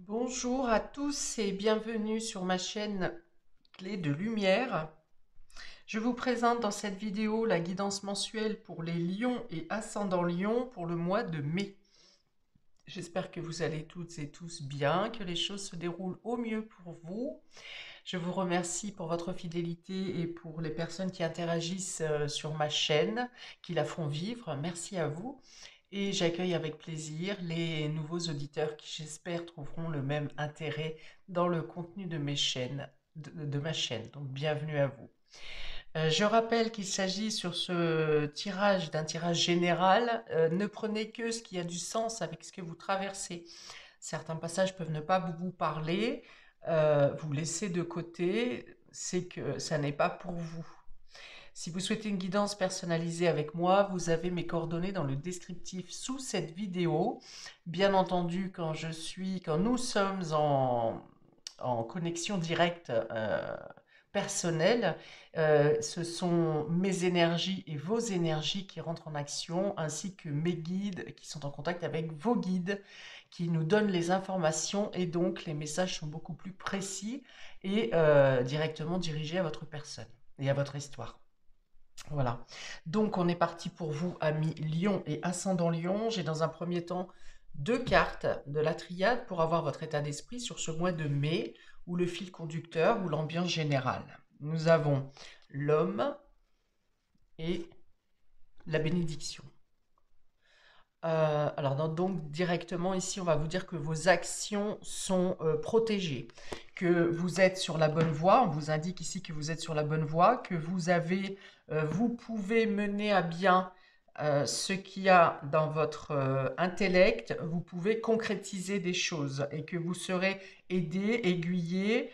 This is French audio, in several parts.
Bonjour à tous et bienvenue sur ma chaîne Clé de Lumière. Je vous présente dans cette vidéo la guidance mensuelle pour les lions et ascendants lions pour le mois de mai. J'espère que vous allez toutes et tous bien, que les choses se déroulent au mieux pour vous. Je vous remercie pour votre fidélité et pour les personnes qui interagissent sur ma chaîne, qui la font vivre. Merci à vous. Et j'accueille avec plaisir les nouveaux auditeurs qui, j'espère, trouveront le même intérêt dans le contenu de mes chaînes, de ma chaîne. Donc, bienvenue à vous. Je rappelle qu'il s'agit sur ce tirage d'un tirage général. Ne prenez que ce qui a du sens avec ce que vous traversez. Certains passages peuvent ne pas vous parler, vous laisser de côté, c'est que ça n'est pas pour vous. Si vous souhaitez une guidance personnalisée avec moi, vous avez mes coordonnées dans le descriptif sous cette vidéo. Bien entendu, quand nous sommes en connexion directe personnelle, ce sont mes énergies et vos énergies qui rentrent en action, ainsi que mes guides qui sont en contact avec vos guides, qui nous donnent les informations et donc les messages sont beaucoup plus précis et directement dirigés à votre personne et à votre histoire. Voilà. Donc, on est parti pour vous, amis Lion et ascendant Lion. J'ai dans un premier temps deux cartes de la triade pour avoir votre état d'esprit sur ce mois de mai, ou le fil conducteur, ou l'ambiance générale. Nous avons l'homme et la bénédiction. Donc directement ici, on va vous dire que vos actions sont protégées, que vous êtes sur la bonne voie. On vous indique ici que vous êtes sur la bonne voie, que vous pouvez mener à bien ce qu'il y a dans votre intellect. Vous pouvez concrétiser des choses et que vous serez aidé, aiguillé,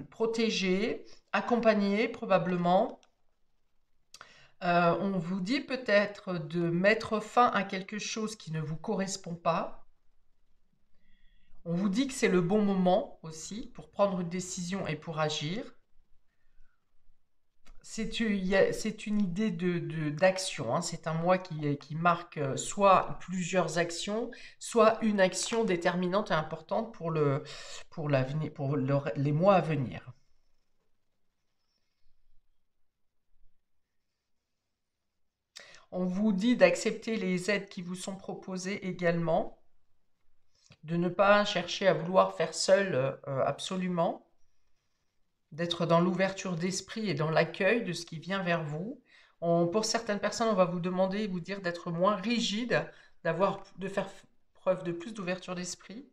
protégé, accompagné probablement. On vous dit peut-être de mettre fin à quelque chose qui ne vous correspond pas. On vous dit que c'est le bon moment aussi pour prendre une décision et pour agir. C'est une idée d'action, hein. C'est un mois qui marque soit plusieurs actions, soit une action déterminante et importante pour les mois à venir. On vous dit d'accepter les aides qui vous sont proposées également, de ne pas chercher à vouloir faire seul absolument, d'être dans l'ouverture d'esprit et dans l'accueil de ce qui vient vers vous. Pour certaines personnes, on va vous demander, vous dire d'être moins rigide, de faire preuve de plus d'ouverture d'esprit.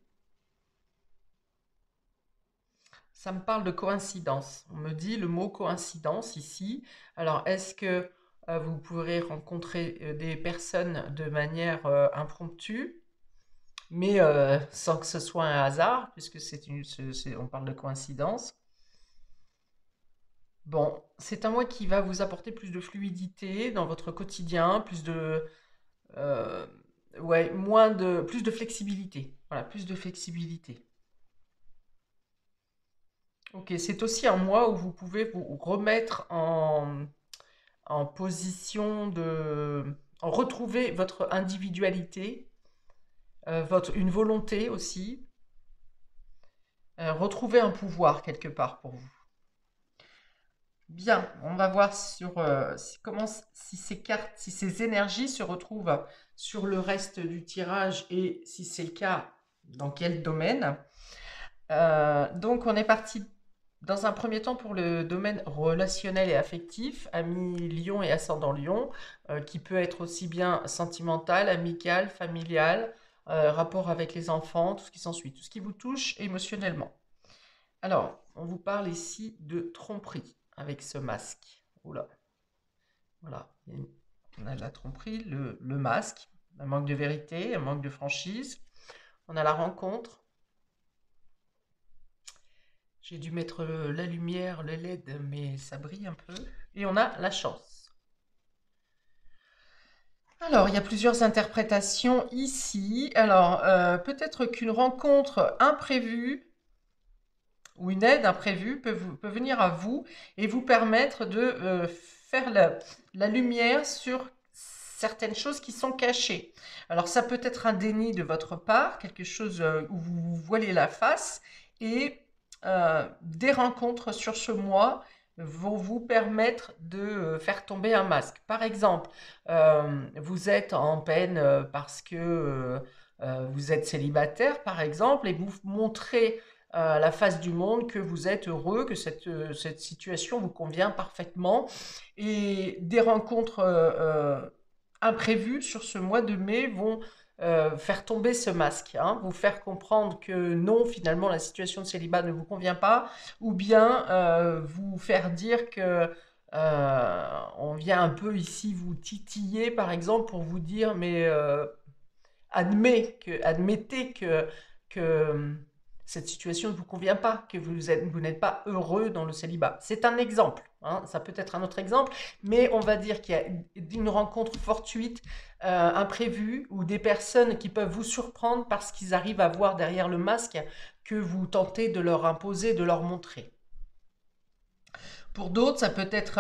Ça me parle de coïncidence. On me dit le mot coïncidence ici. Alors, est-ce que vous pourrez rencontrer des personnes de manière impromptue, mais sans que ce soit un hasard, puisque on parle de coïncidence. Bon, c'est un mois qui va vous apporter plus de fluidité dans votre quotidien, euh, plus de flexibilité. Voilà, plus de flexibilité. Ok, c'est aussi un mois où vous pouvez vous remettre en position en retrouver votre individualité, une volonté aussi, retrouver un pouvoir quelque part pour vous. Bien, on va voir si ces cartes, si ces énergies se retrouvent sur le reste du tirage et si c'est le cas, dans quel domaine. Donc, on est parti dans un premier temps pour le domaine relationnel et affectif, ami Lion et ascendant Lion, qui peut être aussi bien sentimental, amical, familial, rapport avec les enfants, tout ce qui s'ensuit, tout ce qui vous touche émotionnellement. Alors, on vous parle ici de tromperie avec ce masque. Oula, voilà. On a la tromperie, le masque, un manque de vérité, un manque de franchise. On a la rencontre. J'ai dû mettre la lumière, le LED, mais ça brille un peu. Et on a la chance. Alors, il y a plusieurs interprétations ici. Alors, peut-être qu'une rencontre imprévue ou une aide imprévue peut venir à vous et vous permettre de faire la lumière sur certaines choses qui sont cachées. Alors ça peut être un déni de votre part, quelque chose où vous vous voilez la face, et des rencontres sur ce mois vont vous permettre de faire tomber un masque. Par exemple, vous êtes en peine parce que vous êtes célibataire, par exemple, et vous montrez à la face du monde que vous êtes heureux, que cette situation vous convient parfaitement. Et des rencontres imprévues sur ce mois de mai vont faire tomber ce masque, hein, vous faire comprendre que non, finalement, la situation de célibat ne vous convient pas, ou bien vous faire dire que on vient un peu ici vous titiller, par exemple, pour vous dire, mais admettez que cette situation ne vous convient pas, que vous n'êtes pas heureux dans le célibat. C'est un exemple, hein, ça peut être un autre exemple, mais on va dire qu'il y a une rencontre fortuite, imprévue, ou des personnes qui peuvent vous surprendre parce qu'ils arrivent à voir derrière le masque que vous tentez de leur imposer, de leur montrer. Pour d'autres, ça peut être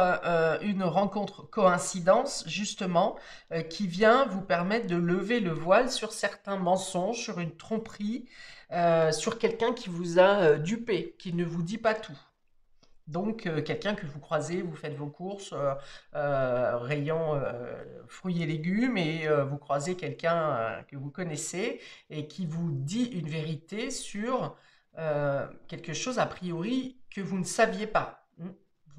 une rencontre coïncidence, justement, qui vient vous permettre de lever le voile sur certains mensonges, sur une tromperie, sur quelqu'un qui vous a dupé, qui ne vous dit pas tout. Donc, quelqu'un que vous croisez, vous faites vos courses, rayon fruits et légumes, et vous croisez quelqu'un que vous connaissez et qui vous dit une vérité sur quelque chose a priori que vous ne saviez pas.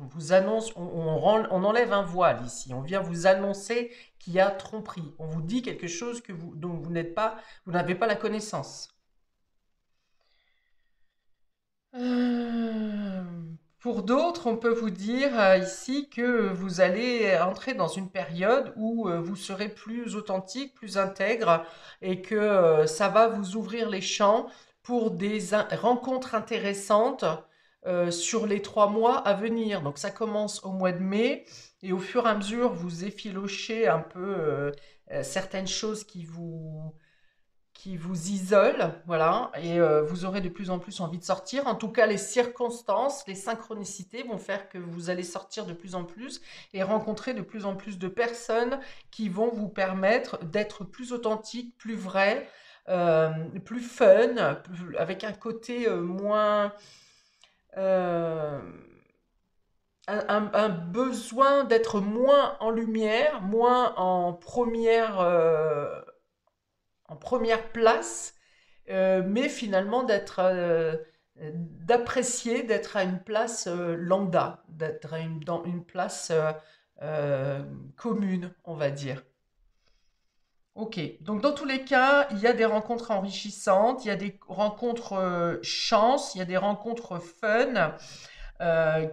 On vous annonce, on enlève un voile ici. On vient vous annoncer qu'il y a tromperie. On vous dit quelque chose dont vous n'avez pas la connaissance. Euh, Pour d'autres, on peut vous dire ici que vous allez entrer dans une période où vous serez plus authentique, plus intègre, et que ça va vous ouvrir les champs pour des rencontres intéressantes sur les 3 mois à venir. Donc ça commence au mois de mai, et au fur et à mesure, vous efficochez un peu certaines choses qui vous isolent, voilà, et vous aurez de plus en plus envie de sortir. En tout cas, les circonstances, les synchronicités vont faire que vous allez sortir de plus en plus et rencontrer de plus en plus de personnes qui vont vous permettre d'être plus authentique, plus vrai, plus fun, avec un côté moins... euh, un besoin d'être moins en lumière, moins en première place, mais finalement d'apprécier d'être à une place lambda, d'être dans une place commune, on va dire. Ok, donc dans tous les cas, il y a des rencontres enrichissantes, il y a des rencontres chance, il y a des rencontres fun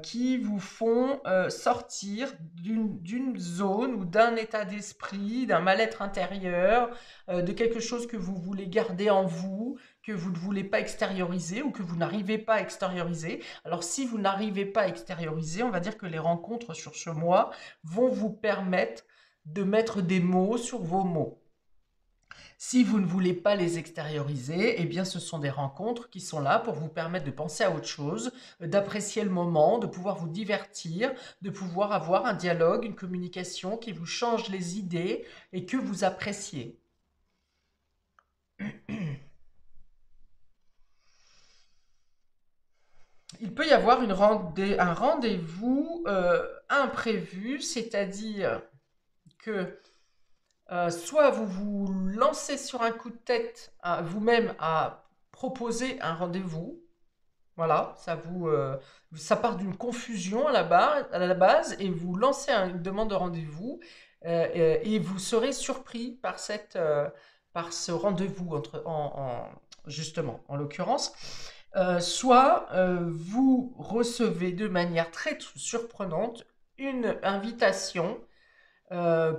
qui vous font sortir d'une zone ou d'un état d'esprit, d'un mal-être intérieur, de quelque chose que vous voulez garder en vous, que vous ne voulez pas extérioriser ou que vous n'arrivez pas à extérioriser. Alors si vous n'arrivez pas à extérioriser, on va dire que les rencontres sur ce mois vont vous permettre de mettre des mots sur vos mots. Si vous ne voulez pas les extérioriser, eh bien ce sont des rencontres qui sont là pour vous permettre de penser à autre chose, d'apprécier le moment, de pouvoir vous divertir, de pouvoir avoir un dialogue, une communication qui vous change les idées et que vous appréciez. Il peut y avoir un rendez-vous imprévu, c'est-à-dire que soit vous vous lancez sur un coup de tête vous-même à proposer un rendez-vous. Voilà, ça part d'une confusion à la base, et vous lancez une demande de rendez-vous, et vous serez surpris par ce rendez-vous justement, en l'occurrence. Soit vous recevez de manière très surprenante une invitation, euh,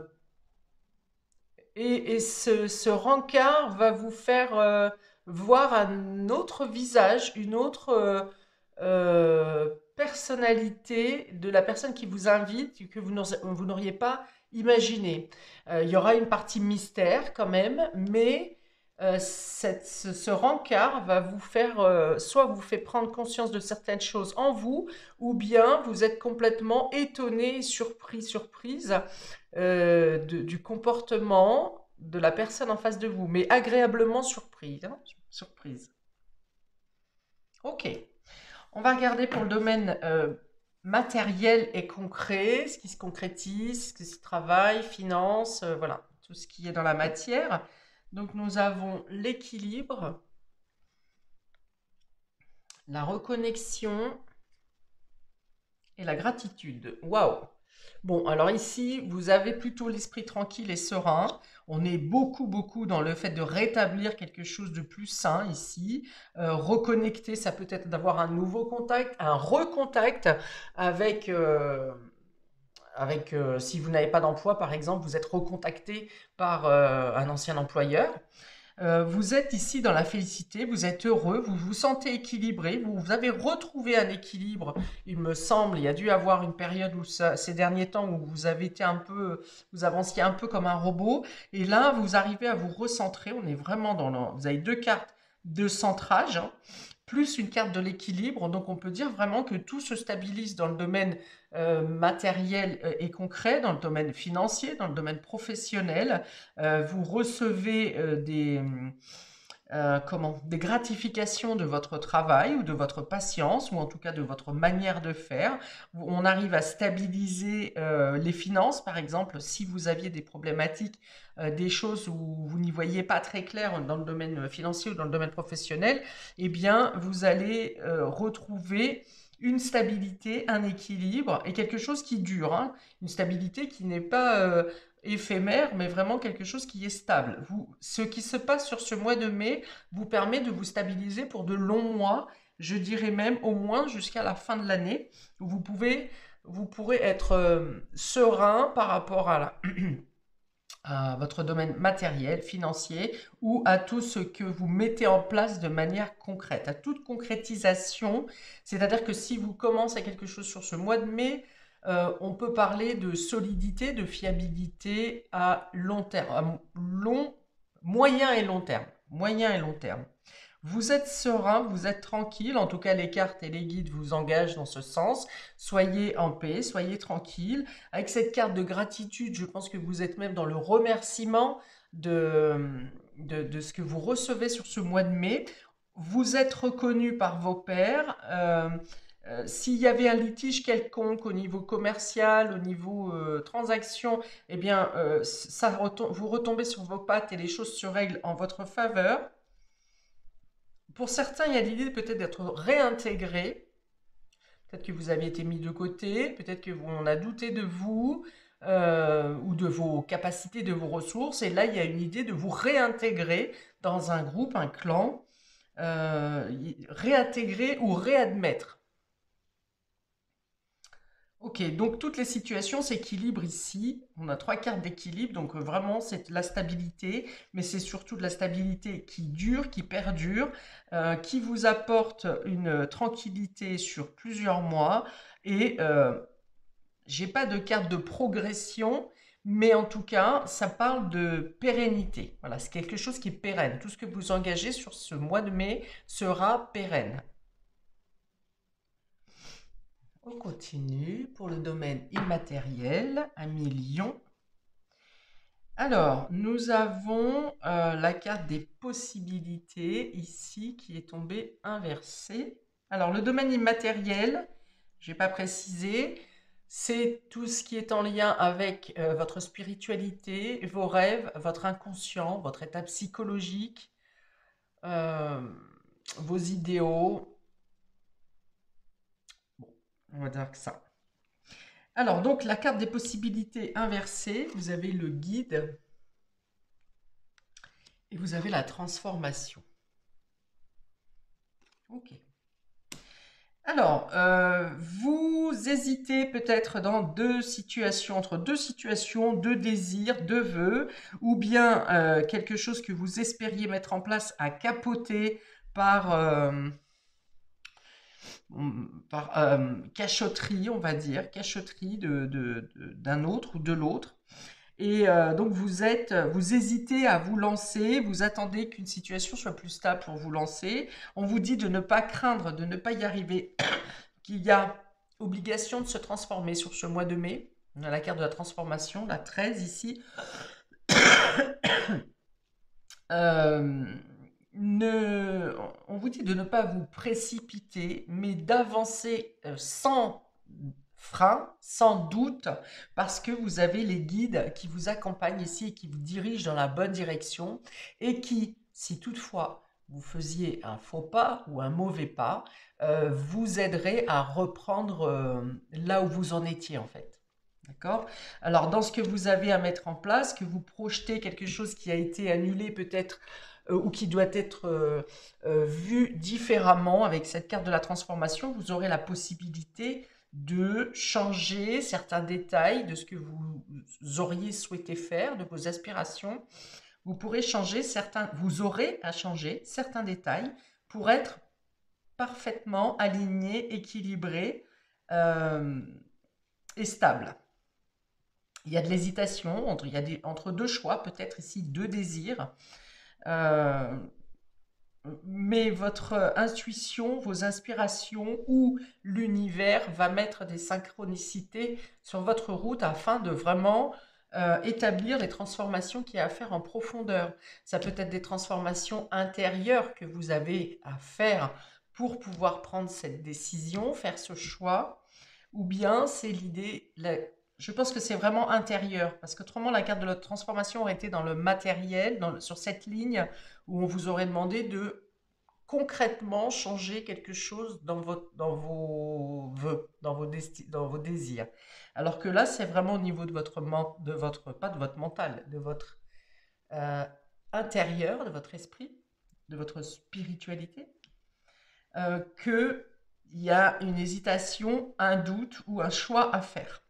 et ce rencard va vous faire voir un autre visage, une autre personnalité de la personne qui vous invite, que vous n'auriez pas imaginé. Il y aura une partie mystère quand même, mais ce rencard va vous faire, soit vous fait prendre conscience de certaines choses en vous, ou bien vous êtes complètement étonné, surprise du comportement de la personne en face de vous, mais agréablement surpris, hein, surprise. Ok, on va regarder pour le domaine matériel et concret, ce qui se concrétise, ce qui se travaille, finance, voilà, tout ce qui est dans la matière. Donc nous avons l'équilibre, la reconnexion et la gratitude. Waouh! Bon, alors ici, vous avez plutôt l'esprit tranquille et serein. On est beaucoup dans le fait de rétablir quelque chose de plus sain ici. Reconnecter, ça peut être d'avoir un nouveau contact, un recontact avec, si vous n'avez pas d'emploi, par exemple, vous êtes recontacté par un ancien employeur. Vous êtes ici dans la félicité, vous êtes heureux, vous vous sentez équilibré, vous avez retrouvé un équilibre, il me semble. Il y a dû avoir une période où ces derniers temps où vous avez été un peu, vous avanciez un peu comme un robot, et là vous arrivez à vous recentrer. On est vraiment vous avez deux cartes de centrage, hein, plus une carte de l'équilibre. Donc on peut dire vraiment que tout se stabilise dans le domaine matériel et concret, dans le domaine financier, dans le domaine professionnel. Vous recevez des gratifications de votre travail ou de votre patience, ou en tout cas de votre manière de faire. On arrive à stabiliser les finances, par exemple, si vous aviez des problématiques, des choses où vous n'y voyez pas très clair dans le domaine financier ou dans le domaine professionnel, eh bien, vous allez retrouver une stabilité, un équilibre et quelque chose qui dure, hein. Une stabilité qui n'est pas éphémère, mais vraiment quelque chose qui est stable. Ce qui se passe sur ce mois de mai vous permet de vous stabiliser pour de longs mois, je dirais même au moins jusqu'à la fin de l'année, où vous pourrez être serein par rapport à votre domaine matériel, financier, ou à tout ce que vous mettez en place de manière concrète, à toute concrétisation. C'est-à-dire que si vous commencez quelque chose sur ce mois de mai, on peut parler de solidité, de fiabilité à long terme, moyen et long terme. Moyen et long terme. Vous êtes serein, vous êtes tranquille, en tout cas les cartes et les guides vous engagent dans ce sens. Soyez en paix, soyez tranquille. Avec cette carte de gratitude, je pense que vous êtes même dans le remerciement de ce que vous recevez sur ce mois de mai. Vous êtes reconnu par vos pairs. S'il y avait un litige quelconque au niveau commercial, au niveau transaction, eh bien, vous retombez sur vos pattes et les choses se règlent en votre faveur. Pour certains, il y a l'idée peut-être d'être réintégré. Peut-être que vous avez été mis de côté, peut-être que on a douté de vous ou de vos capacités, de vos ressources. Et là, il y a une idée de vous réintégrer dans un groupe, un clan, réintégrer ou réadmettre. Ok, donc toutes les situations s'équilibrent ici. On a trois cartes d'équilibre, donc vraiment c'est de la stabilité, mais c'est surtout de la stabilité qui dure, qui perdure, qui vous apporte une tranquillité sur plusieurs mois. Et j'ai pas de carte de progression, mais en tout cas, ça parle de pérennité. Voilà, c'est quelque chose qui est pérenne. Tout ce que vous engagez sur ce mois de mai sera pérenne. On continue pour le domaine immatériel, 1 000 000. Alors, nous avons la carte des possibilités ici qui est tombée inversée. Alors, le domaine immatériel, je n'ai pas précisé, c'est tout ce qui est en lien avec votre spiritualité, vos rêves, votre inconscient, votre état psychologique, euh, vos idéaux. Bon, on va dire que ça. Alors, donc, la carte des possibilités inversée, vous avez le guide et vous avez la transformation. Ok. Alors, vous hésitez peut-être dans entre deux situations, deux désirs, deux vœux, ou bien quelque chose que vous espériez mettre en place a capoté par, cachotterie, on va dire, cachotterie d'un autre ou de l'autre. Et donc vous hésitez à vous lancer, vous attendez qu'une situation soit plus stable pour vous lancer. On vous dit de ne pas craindre, de ne pas y arriver, qu'il y a obligation de se transformer sur ce mois de mai. On a la carte de la transformation, la 13 ici. Euh, on vous dit de ne pas vous précipiter, mais d'avancer sans frein, sans doute, parce que vous avez les guides qui vous accompagnent ici et qui vous dirigent dans la bonne direction et qui, si toutefois vous faisiez un faux pas ou un mauvais pas, vous aideraient à reprendre là où vous en étiez en fait. D'accord? Alors, dans ce que vous avez à mettre en place, que vous projetez quelque chose qui a été annulé peut-être ou qui doit être vu différemment avec cette carte de la transformation, vous aurez la possibilité de changer certains détails de ce que vous auriez souhaité faire, de vos aspirations. Vous pourrez changer certains, vous aurez à changer certains détails pour être parfaitement aligné, équilibré et stable. Il y a de l'hésitation, entre deux choix, peut-être ici deux désirs. Mais votre intuition, vos inspirations ou l'univers va mettre des synchronicités sur votre route afin de vraiment établir les transformations qu'il y a à faire en profondeur. Ça peut être des transformations intérieures que vous avez à faire pour pouvoir prendre cette décision, faire ce choix, ou bien c'est l'idée, je pense que c'est vraiment intérieur, parce qu'autrement la carte de la transformation aurait été dans le matériel, sur cette ligne où on vous aurait demandé de concrètement changer quelque chose dans vos vœux, dans vos désirs. Alors que là, c'est vraiment au niveau de pas de votre mental, de votre euh, intérieur, de votre esprit, de votre spiritualité, qu'il y a une hésitation, un doute ou un choix à faire.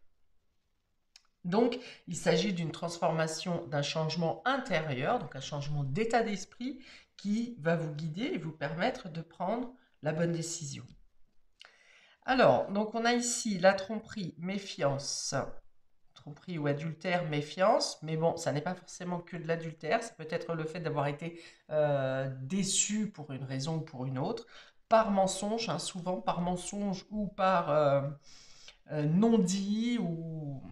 Donc, il s'agit d'une transformation, d'un changement intérieur, donc un changement d'état d'esprit qui va vous guider et vous permettre de prendre la bonne décision. Alors, donc on a ici la tromperie, méfiance, tromperie ou adultère, méfiance, mais bon, ça n'est pas forcément que de l'adultère, ça peut être le fait d'avoir été déçu pour une raison ou pour une autre, par mensonge, hein, souvent par mensonge ou par non-dit ou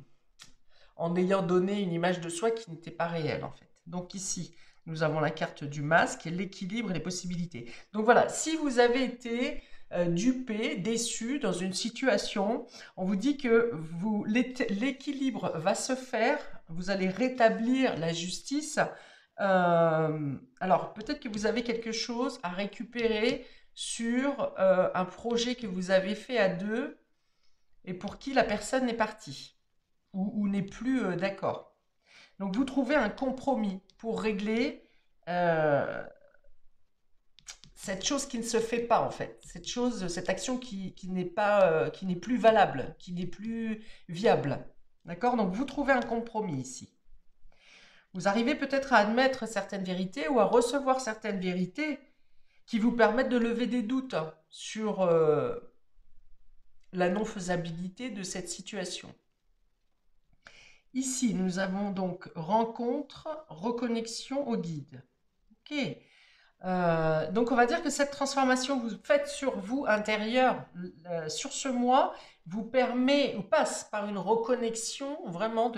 en ayant donné une image de soi qui n'était pas réelle en fait. Donc ici, nous avons la carte du masque, l'équilibre et les possibilités. Donc voilà, si vous avez été dupé, déçu dans une situation, on vous dit que l'équilibre va se faire, vous allez rétablir la justice. Alors peut-être que vous avez quelque chose à récupérer sur un projet que vous avez fait à deux et pour qui la personne est partie ou n'est plus d'accord. Donc vous trouvez un compromis pour régler cette chose qui ne se fait pas en fait, cette action qui n'est pas, qui n'est plus valable, qui n'est plus viable. D'accord? Donc vous trouvez un compromis ici. Vous arrivez peut-être à admettre certaines vérités ou à recevoir certaines vérités qui vous permettent de lever des doutes sur la non-faisabilité de cette situation. Ici, nous avons donc rencontre, reconnexion au guide. Ok. Donc, on va dire que cette transformation que vous faites sur vous intérieure, sur ce mois, vous permet ou passe par une reconnexion vraiment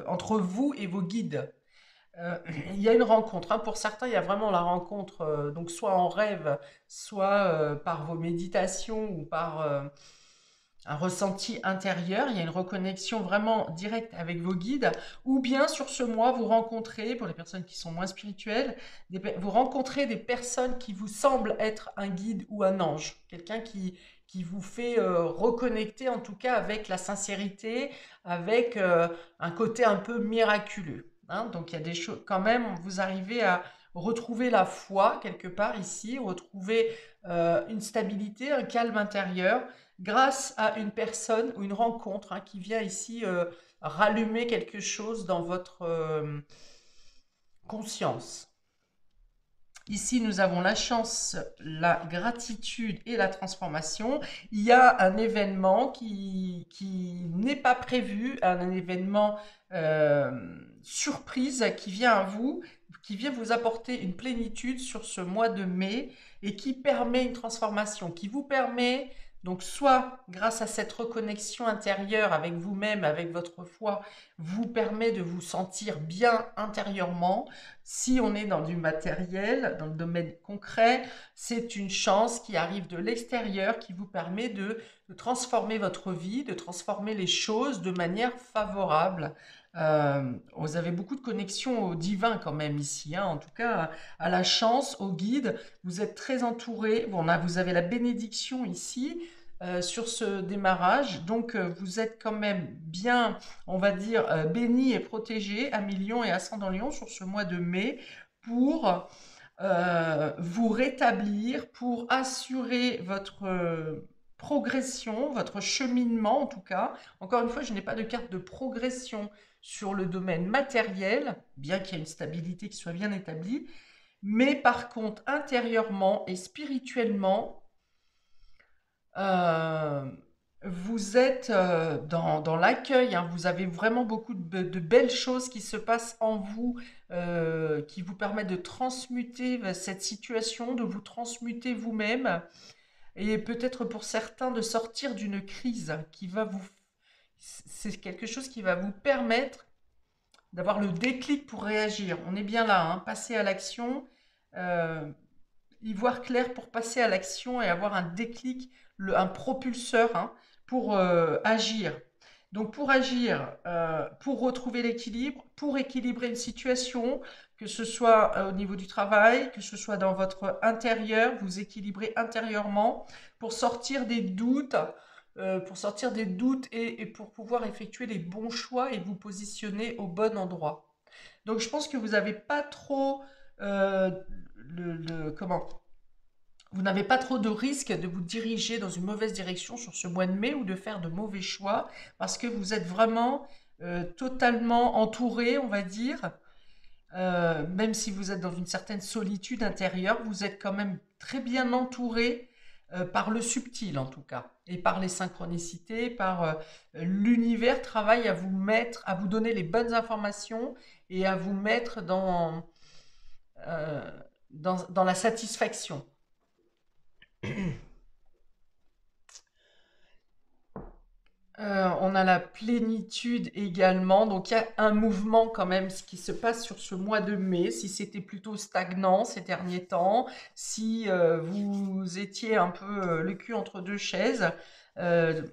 entre vous et vos guides. Il y a une rencontre, hein. Pour certains, il y a vraiment la rencontre, donc soit en rêve, soit par vos méditations ou par un ressenti intérieur, il y a une reconnexion vraiment directe avec vos guides, ou bien sur ce mois, vous rencontrez, pour les personnes qui sont moins spirituelles, vous rencontrez des personnes qui vous semblent être un guide ou un ange, quelqu'un qui vous fait reconnecter en tout cas avec la sincérité, avec un côté un peu miraculeux. Hein. Donc il y a des choses, quand même, vous arrivez à retrouver la foi quelque part ici, retrouver une stabilité, un calme intérieur, grâce à une personne ou une rencontre hein, qui vient ici rallumer quelque chose dans votre conscience. Ici, nous avons la chance, la gratitude et la transformation. Il y a un événement qui n'est pas prévu, un événement surprise qui vient à vous, qui vient vous apporter une plénitude sur ce mois de mai et qui permet une transformation, qui vous permet donc soit grâce à cette reconnexion intérieure avec vous-même, avec votre foi, vous permet de vous sentir bien intérieurement. Si on est dans du matériel, dans le domaine concret, c'est une chance qui arrive de l'extérieur qui vous permet de transformer votre vie, de transformer les choses de manière favorable. Vous avez beaucoup de connexion au divin quand même ici, hein. En tout cas à la chance, au guide. Vous êtes très entouré. Bon, vous avez la bénédiction ici sur ce démarrage. Donc vous êtes quand même bien, on va dire, béni et protégé à mi-lion et ascendant lion sur ce mois de mai pour vous rétablir, pour assurer votre progression, votre cheminement en tout cas. Encore une fois, je n'ai pas de carte de progression sur le domaine matériel, bien qu'il y ait une stabilité qui soit bien établie, mais par contre, intérieurement et spirituellement, vous êtes dans l'accueil, hein. Vous avez vraiment beaucoup de belles choses qui se passent en vous, qui vous permettent de transmuter cette situation, de vous transmuter vous-même, et peut-être pour certains de sortir d'une crise qui va vous... C'est quelque chose qui va vous permettre d'avoir le déclic pour réagir. On est bien là, hein, passer à l'action, y voir clair pour passer à l'action et avoir un déclic, un propulseur, hein, pour agir. Donc pour agir, pour retrouver l'équilibre, pour équilibrer une situation, que ce soit au niveau du travail, que ce soit dans votre intérieur, vous équilibrez intérieurement pour sortir des doutes, et pour pouvoir effectuer les bons choix et vous positionner au bon endroit. Donc je pense que vous n'avez pas trop comment vous n'avez pas trop de risque de vous diriger dans une mauvaise direction sur ce mois de mai ou de faire de mauvais choix parce que vous êtes vraiment totalement entouré, on va dire. Même si vous êtes dans une certaine solitude intérieure, vous êtes quand même très bien entouré par le subtil en tout cas, et par les synchronicités, par l'univers travaille à vous mettre, à vous donner les bonnes informations et à vous mettre euh, dans la satisfaction. On a la plénitude également, donc il y a un mouvement quand même, ce qui se passe sur ce mois de mai, si c'était plutôt stagnant ces derniers temps, si vous étiez un peu le cul entre deux chaises, euh,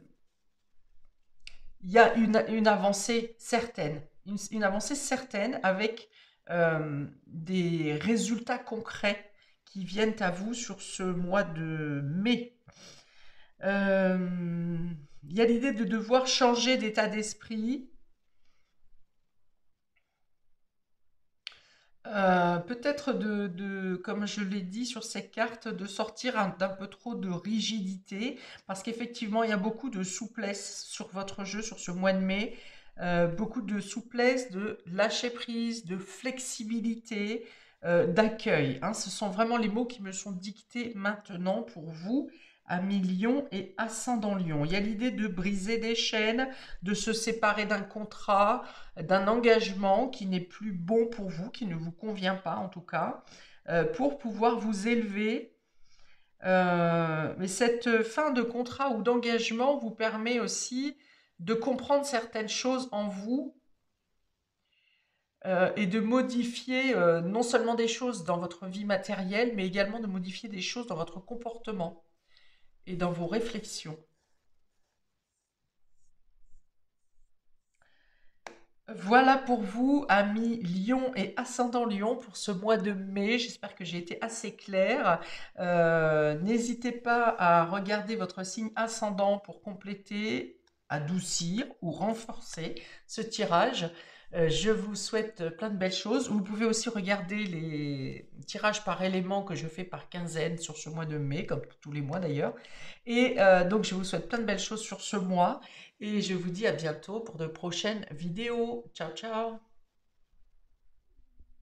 il y a une avancée certaine, une avancée certaine avec des résultats concrets qui viennent à vous sur ce mois de mai. Il y a l'idée de devoir changer d'état d'esprit. Peut-être comme je l'ai dit sur ces cartes, de sortir d'un peu trop de rigidité, parce qu'effectivement, il y a beaucoup de souplesse sur votre jeu, sur ce mois de mai. Beaucoup de souplesse, de lâcher prise, de flexibilité, d'accueil, hein. Ce sont vraiment les mots qui me sont dictés maintenant pour vous, ami Lion et ascendant Lion. Il y a l'idée de briser des chaînes, de se séparer d'un contrat, d'un engagement qui n'est plus bon pour vous, qui ne vous convient pas en tout cas, pour pouvoir vous élever. Mais cette fin de contrat ou d'engagement vous permet aussi de comprendre certaines choses en vous et de modifier non seulement des choses dans votre vie matérielle, mais également de modifier des choses dans votre comportement et dans vos réflexions. Voilà pour vous, amis Lion et ascendant Lion, pour ce mois de mai. J'espère que j'ai été assez claire. N'hésitez pas à regarder votre signe ascendant pour compléter, adoucir ou renforcer ce tirage. Je vous souhaite plein de belles choses. Vous pouvez aussi regarder les tirages par élément que je fais par quinzaine sur ce mois de mai, comme tous les mois d'ailleurs. Et donc, je vous souhaite plein de belles choses sur ce mois. Et je vous dis à bientôt pour de prochaines vidéos. Ciao, ciao!